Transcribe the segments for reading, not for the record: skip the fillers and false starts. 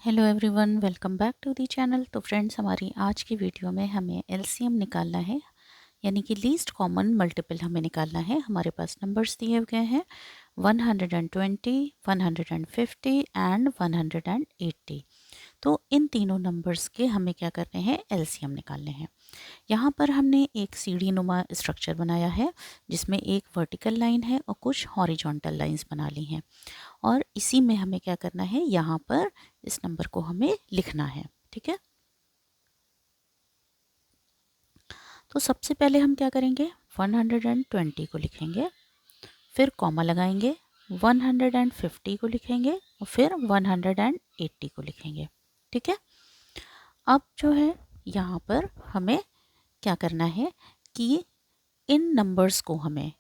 Hello everyone, welcome back to the channel. तो friends, हमारी आज की वीडियो में हमें एलसीएम निकालना है, यानी कि लीस्ट कॉमन मल्टीपल हमें निकालना है। हमारे पास नंबर्स दिए गए हैं 120, 150 एंड 180। तो इन तीनों नंबर्स के हमें क्या करने हैं, एलसीएम निकालने हैं। यहाँ पर हमने एक सीढ़ी नुमा स्ट्रक्चर बनाया है जिसमें एक वर्टिकल लाइन है और कुछ हॉरिजॉन्टल लाइंस बना ली हैं, और इसी में हमें क्या करना है, यहाँ पर इस नंबर को हमें लिखना है। ठीक है, तो सबसे पहले हम क्या करेंगे, 120 को लिखेंगे, फिर कॉमा लगाएंगे, 150 को लिखेंगे और फिर 180 को लिखेंगे। ठीक है, अब जो है यहाँ पर हमें क्या करना है कि इन नंबर्स को हमें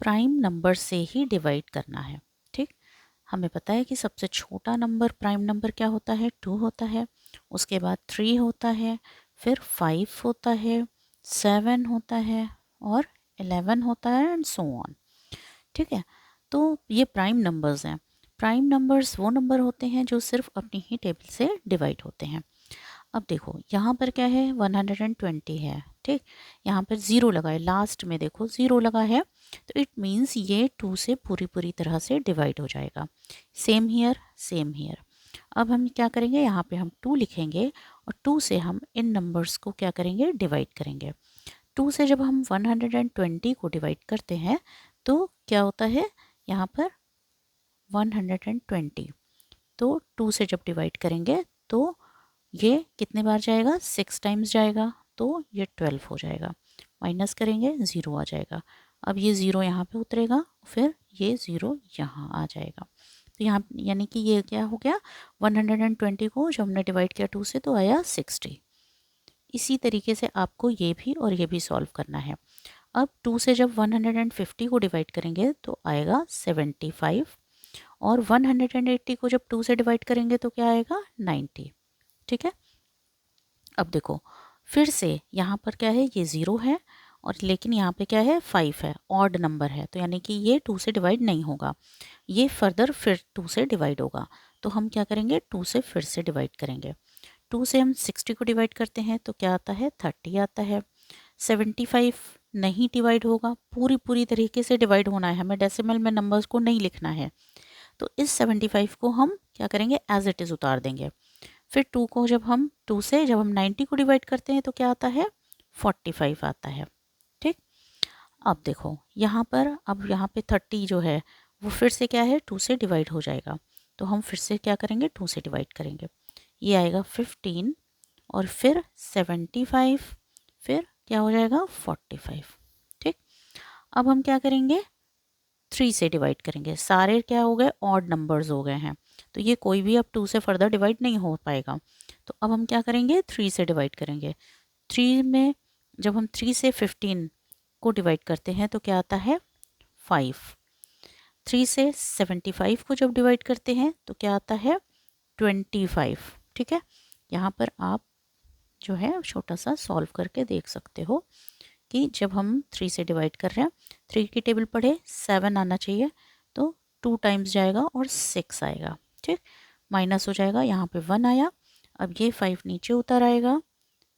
प्राइम नंबर से ही डिवाइड करना है। ठीक, हमें पता है कि सबसे छोटा नंबर प्राइम नंबर क्या होता है, 2 होता है। उसके बाद 3 होता है, फिर 5 होता है, 7 होता है और 11 होता है एंड सो ऑन। ठीक है, तो ये प्राइम नंबर्स हैं। प्राइम नंबर्स वो नंबर होते हैं जो सिर्फ अपनी ही टेबल से डिवाइड होते हैं। अब देखो यहाँ पर क्या है, 120 है। ठीक, यहाँ पर ज़ीरो लगा है, लास्ट में देखो ज़ीरो लगा है, तो इट मीन्स ये 2 से पूरी पूरी तरह से डिवाइड हो जाएगा। Same here, same here. अब हम क्या करेंगे, यहाँ पे हम 2 लिखेंगे और 2 से हम इन नंबर्स को क्या करेंगे, डिवाइड करेंगे। 2 से जब हम 120 को डिवाइड करते हैं तो क्या होता है, यहाँ पर 120, तो 2 से जब डिवाइड करेंगे तो ये कितने बार जाएगा, 6 टाइम्स जाएगा, तो ये 12 हो जाएगा। माइनस करेंगे, ज़ीरो आ जाएगा। अब ये ज़ीरो यहाँ पे उतरेगा, फिर ये ज़ीरो यहाँ आ जाएगा। तो यहाँ यानी कि ये क्या हो गया, 120 को जब हमने डिवाइड किया 2 से तो आया 60। इसी तरीके से आपको ये भी और ये भी सॉल्व करना है। अब 2 से जब 150 को डिवाइड करेंगे तो आएगा 75, और 180 को जब 2 से डिवाइड करेंगे तो क्या आएगा, 90। ठीक है, अब देखो फिर से यहाँ पर क्या है, ये ज़ीरो है, और लेकिन यहाँ पे क्या है, 5 है, ऑड नंबर है, तो यानी कि ये 2 से डिवाइड नहीं होगा, ये फर्दर फिर 2 से डिवाइड होगा। तो हम क्या करेंगे, 2 से फिर से डिवाइड करेंगे। 2 से हम 60 को डिवाइड करते हैं तो क्या आता है, 30 आता है। 75 नहीं डिवाइड होगा, पूरी पूरी तरीके से डिवाइड होना है, हमें डेसिमल में नंबर्स को नहीं लिखना है। तो इस 75 को हम क्या करेंगे, एज इट इज़ उतार देंगे। फिर 2 को जब हम 2 से जब हम 90 को डिवाइड करते हैं तो क्या आता है, 45 आता है। ठीक, अब देखो यहाँ पर, अब यहाँ पे 30 जो है वो फिर से क्या है, 2 से डिवाइड हो जाएगा, तो हम फिर से क्या करेंगे, 2 से डिवाइड करेंगे, ये आएगा 15, और फिर 75, फिर क्या हो जाएगा, 45। ठीक, अब हम क्या करेंगे, 3 से डिवाइड करेंगे, सारे क्या हो गए, ऑड नंबर्स हो गए हैं, तो ये कोई भी अब 2 से फर्दर डिवाइड नहीं हो पाएगा। तो अब हम क्या करेंगे, 3 से डिवाइड करेंगे। 3 में जब हम 3 से 15 को डिवाइड करते हैं तो क्या आता है, 5। 3 से 75 को जब डिवाइड करते हैं तो क्या आता है, 25। ठीक है, यहाँ पर आप जो है छोटा सा सॉल्व करके देख सकते हो कि जब हम 3 से डिवाइड कर रहे हैं, 3 की टेबल पढ़े 7 आना चाहिए, तो 2 टाइम्स जाएगा और 6 आएगा। ठीक, माइनस हो जाएगा, यहाँ पे 1 आया, अब ये 5 नीचे उतर आएगा,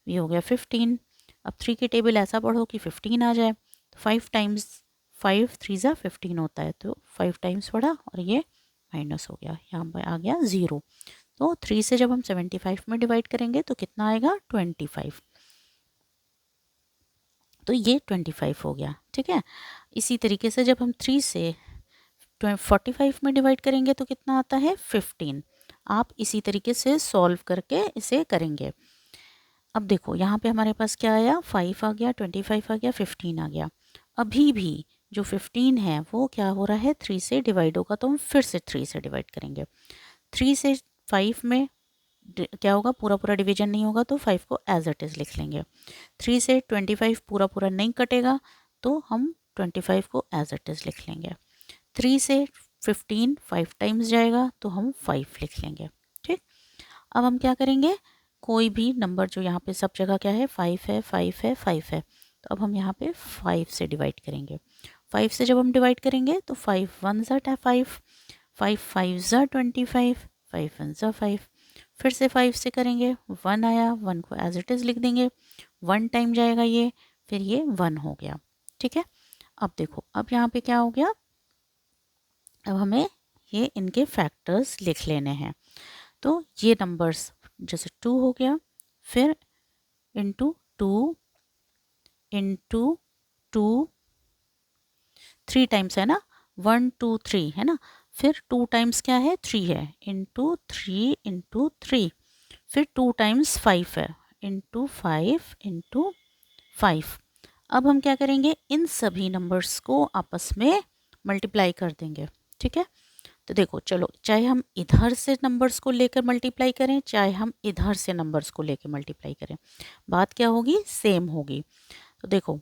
ये हो गया 15। अब 3 की टेबल ऐसा पढ़ो कि 15 आ जाए, तो 5 टाइम्स 5 3 ज़ा 15 होता है, तो 5 टाइम्स पढ़ा और ये माइनस हो गया, यहाँ पर आ गया 0। तो 3 से जब हम 75 में डिवाइड करेंगे तो कितना आएगा, 25, तो ये 25 हो गया। ठीक है, इसी तरीके से जब हम 3 से 45 में डिवाइड करेंगे तो कितना आता है, 15। आप इसी तरीके से सॉल्व करके इसे करेंगे। अब देखो यहाँ पे हमारे पास क्या आया, 5 आ गया, 25 आ गया, 15 आ गया। अभी भी जो 15 है वो क्या हो रहा है, 3 से डिवाइड होगा, तो हम फिर से 3 से डिवाइड करेंगे। 3 से 5 में क्या होगा, पूरा पूरा डिवीजन नहीं होगा, तो 5 को एज इट इज़ लिख लेंगे। 3 से 25 पूरा पूरा नहीं कटेगा, तो हम 25 को एज इट इज़ लिख लेंगे। 3 से 15 5 टाइम्स जाएगा, तो हम 5 लिख लेंगे। ठीक, अब हम क्या करेंगे, कोई भी नंबर जो यहाँ पे सब जगह क्या है, 5 है, 5 है, 5 है, तो अब हम यहाँ पे 5 से डिवाइड करेंगे। 5 से जब हम डिवाइड करेंगे तो 5 1 ज़ा 5, 5 5 ज़ा 25, 5 1 ज़ा 5, फिर से 5 से करेंगे, 1 आया, 1 को एज इट इज़ लिख देंगे, 1 टाइम जाएगा ये, फिर ये 1 हो गया। ठीक है, अब देखो अब यहाँ पे क्या हो गया, अब हमें ये इनके फैक्टर्स लिख लेने हैं। तो ये नंबर्स जैसे 2 हो गया, फिर इंटू 2 इंटू 2, 3 टाइम्स है ना, 1 2 3 है ना, फिर 2 टाइम्स क्या है, 3 है, इंटू 3 इंटू 3, फिर 2 टाइम्स 5 है, इंटू 5 इंटू 5। अब हम क्या करेंगे, इन सभी नंबर्स को आपस में मल्टीप्लाई कर देंगे। ठीक है, तो देखो चलो, चाहे हम इधर से नंबर्स को लेकर मल्टीप्लाई करें, चाहे हम इधर से नंबर्स को लेकर मल्टीप्लाई करें, बात क्या होगी, सेम होगी। तो देखो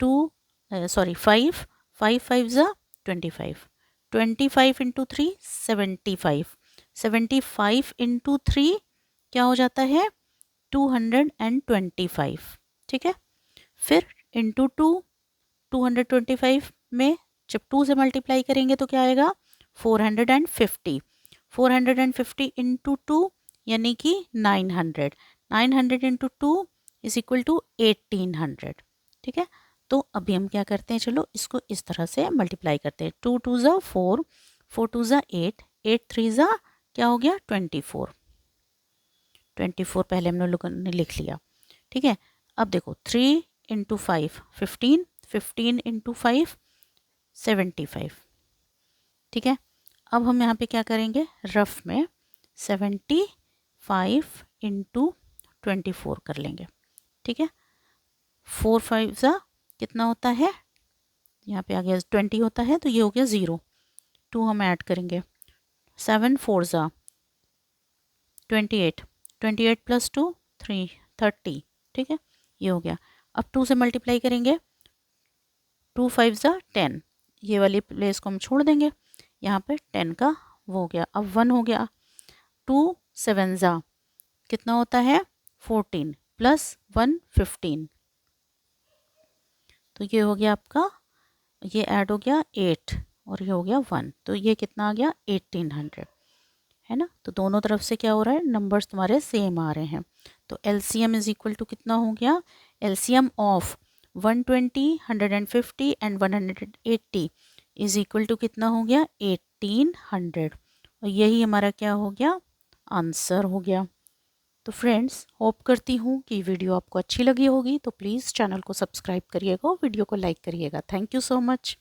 5 5 5 ज़ा 25, 25 इंटू 3 75, 75 इंटू 3 क्या हो जाता है, 225। ठीक है, फिर इंटू 2, 225 में जब 2 से मल्टीप्लाई करेंगे तो क्या आएगा, 450, 450 इंटू 2 यानी कि 900, 900 इंटू 2 इज इक्वल टू 1800। ठीक है, तो अभी हम क्या करते हैं, चलो इसको इस तरह से मल्टीप्लाई करते हैं, 2 2 ज़ा 4, 4 2 ज़ा 8, 8 3 ज़ा क्या हो गया, 24, 24 पहले हम लोगों ने लिख लिया। ठीक है, अब देखो 3 इंटू 5 15, 15 इंटू 5 75। ठीक है, अब हम यहाँ पे क्या करेंगे, रफ में 75 इंटू 24 कर लेंगे। ठीक है, 4 5 ज़ा कितना होता है, यहाँ पे आ गया 20 होता है, तो ये हो गया 0, 2 हम ऐड करेंगे, 7 4 ज़ा 28, 28 प्लस 2 3 30। ठीक है, ये हो गया। अब 2 से मल्टीप्लाई करेंगे, 2 5 ज़ा 10, ये वाली प्लेस को हम छोड़ देंगे, यहाँ पे 10 का वो हो गया, अब 1 हो गया, 2 7 ज़ा कितना होता है, 14 प्लस 1 15, तो ये हो गया आपका, ये ऐड हो गया 8 और ये हो गया 1, तो ये कितना आ गया, 1800 है ना। तो दोनों तरफ से क्या हो रहा है, नंबर्स तुम्हारे सेम आ रहे हैं। तो LCM इज इक्वल टू कितना हो गया, LCM of 120 150 and 180 is equal to कितना हो गया, 1800, और यही हमारा क्या हो गया, आंसर हो गया। तो फ्रेंड्स, होप करती हूँ कि वीडियो आपको अच्छी लगी होगी, तो प्लीज़ चैनल को सब्सक्राइब करिएगा और वीडियो को लाइक करिएगा। Thank you so much.